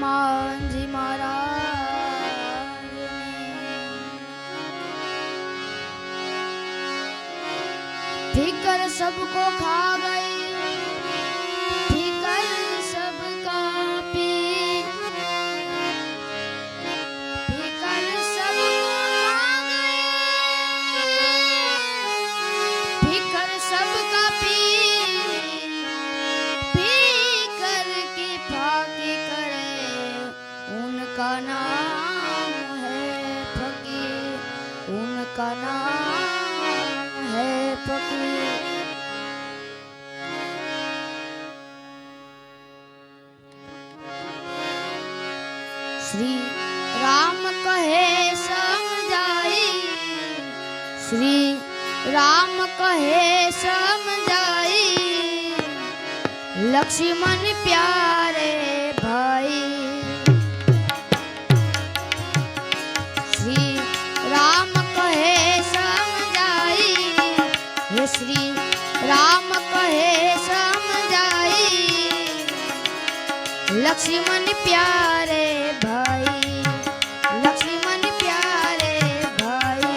हनुमान जी महाराज फिकर सबको खा गई, फिकर सबका पी, फिकर सबको खा गई, फिकर सबका पी, फिकर की फाकी करे उनका नाम है फकीर, उनका नाम है फकीर। श्री राम कहे समझाई, श्री राम कहे समझाई, लक्ष्मण प्यारे भाई। श्री राम कहे समझाई, ये श्री राम कहे समझाई, लक्ष्मण प्यारे भाई, लक्ष्मण प्यारे भाई।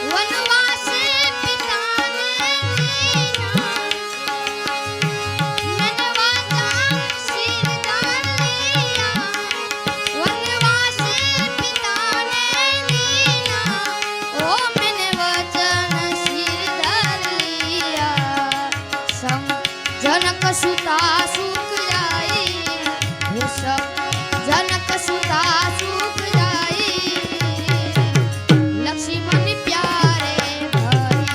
वनवास पिता ने दीना, मनवा जान सिर धर लिया। वनवास पिता ने दीना, ओ मैंने वचन सिर धर लिया। सम जनक सुता सुख जाई, ये सब जनक सुता सुख जाई, लक्ष्मण प्यारे भाई।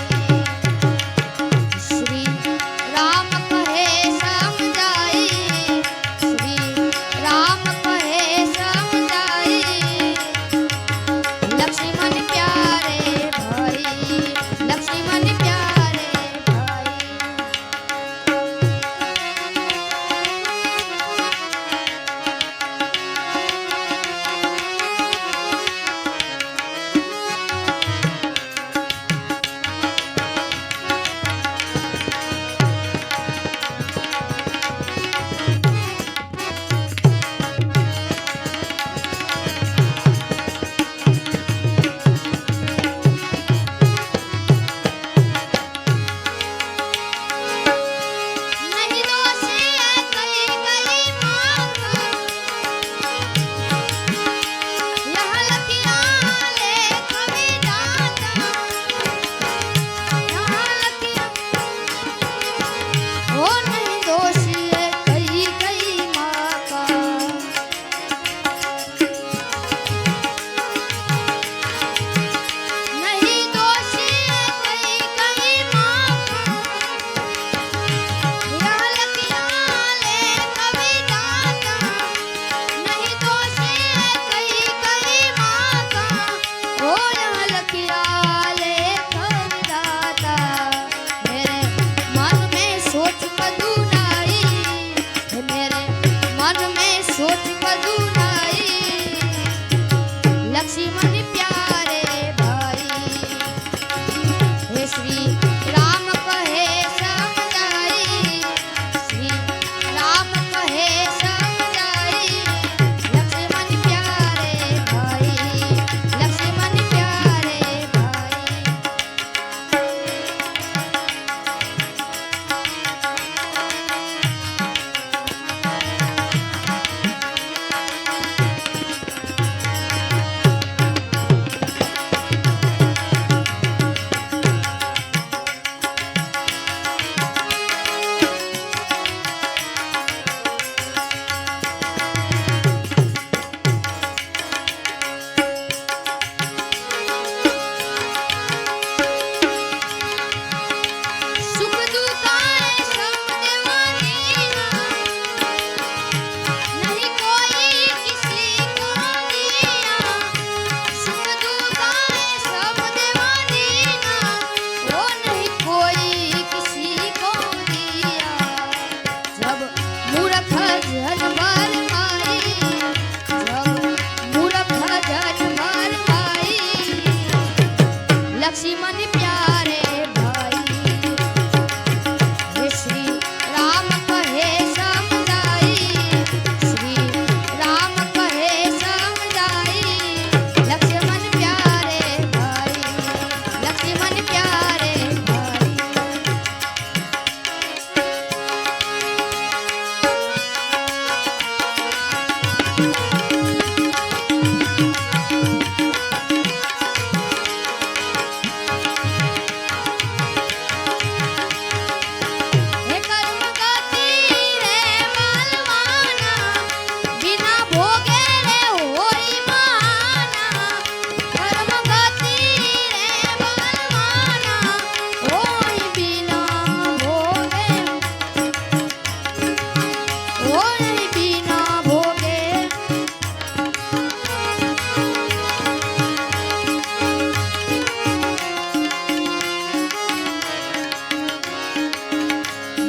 श्री राम कहे समझाई, श्री राम कहे समझाई, लक्ष्मण प्यारे भाई, लक्ष्मण प्यारे भाई। नहीं दोषी है कई कई मांग, यहाँ लकीरां लेख विधाता, यहाँ लकीरां, ओ नहीं दोषी है कई कई माँ का। नहीं दोषी है कई कई माँ का, यहाँ लकीरां लेख विधाता। नहीं दोषी है कई कई माँ का, ओ यहाँ लकीरां लेख विधाता। मेरे मन में सोच कदूनाई, मेरे मन में सोच कदूनाई, लक्ष्मण प्यारे भाई। हे श्री राम कहे समझाई, श्री राम कहे समझाई, लक्ष्मण प्यारे भाई, लक्ष्मण प्यारे भाई। लक्ष्मण प्यारे भाई हे श्री राम कहे समझाई श्री राम कहे समझाई लक्ष्मण प्यारे भाई लक्ष्मण प्यारे भाई हे कर्म गति रे मालवाना बिना भोगे रे होई माना कर्म गति रे मालवाना होई बिना भोगे होई बिना भोगे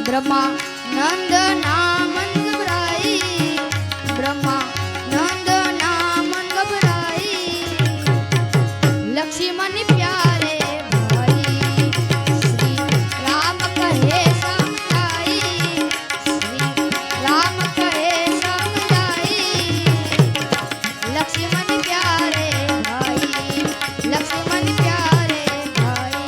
ब्रह्मा नंद नामन घबराई ब्रह्मा नंद नामन घबराई लक्ष्मण प्यारे भाई श्री राम कहे समझाई श्री राम कहे समझाई लक्ष्मण प्यारे भाई लक्ष्मण प्यारे भाई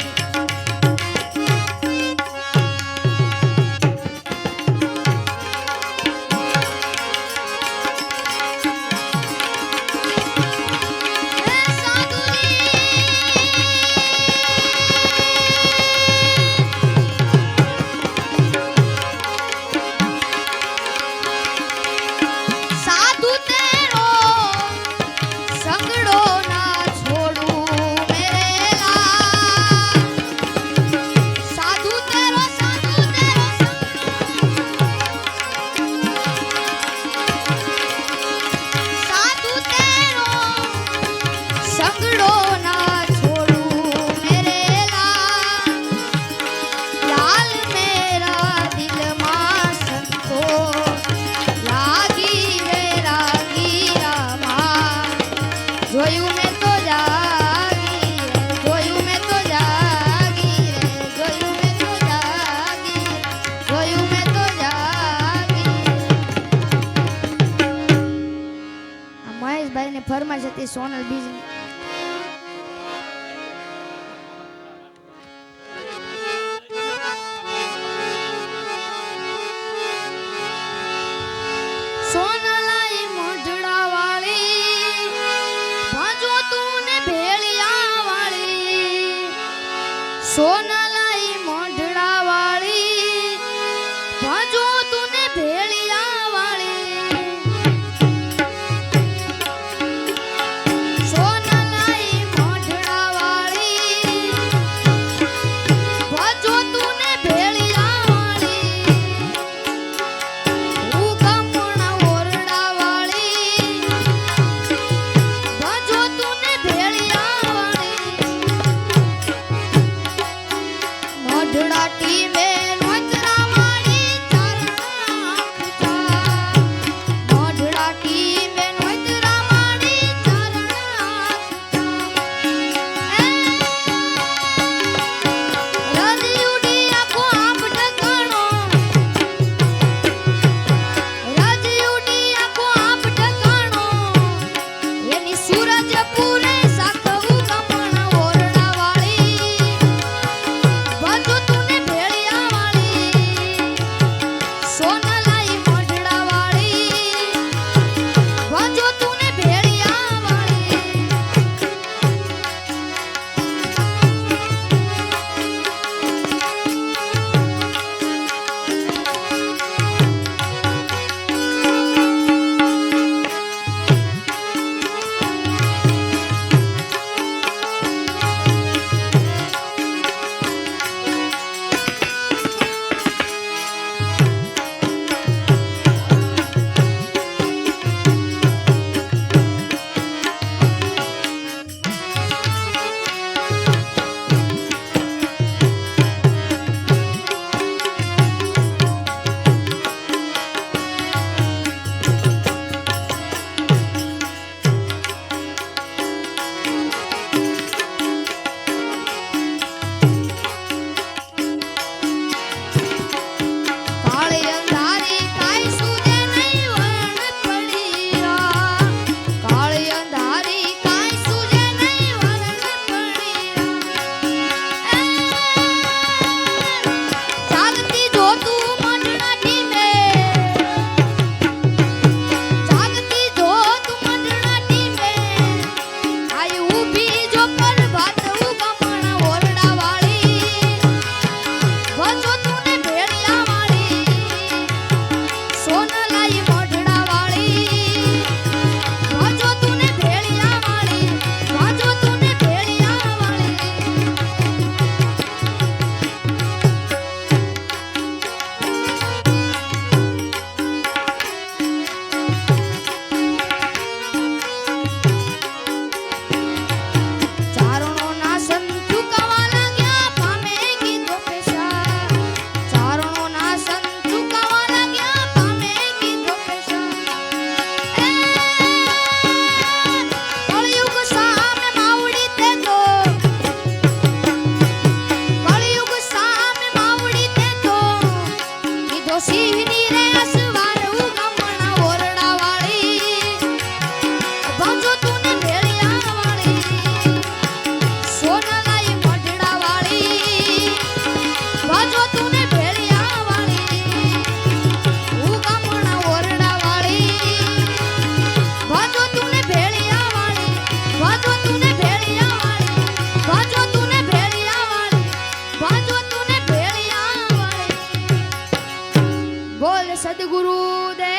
साधु तेरो संगड़ो ना छोड़ू मेरे लाल साधु तेरो साधु तेरो संगड़ो ना छोड़ू मेरे लाल लाल मेरा दिल मां संतो लागी रे रागी रामा જોયું મેં તો જાગી રે જોયું મેં તો જાગી રે જોયું મેં તો જાગી જોયું મેં તો જાગી આ મહેશભાઈ ને ફરમાઈશ હતી સોનલ બીજ સોનલાઈ મોઢડા વાળી ભાજો તું ને ભેળિયા વાળી સોનલાઈ મોઢડા વાળી ભાજો તું ને ભેળિયા વાળી સોનલાઈ મોઢડા વાળી ભાજો તું ને ભેળિયા વાળી ઉગમણા ઓરડા વાળી ભાજો તું ને ભેળિયા વાળી સદગુરુ દેવ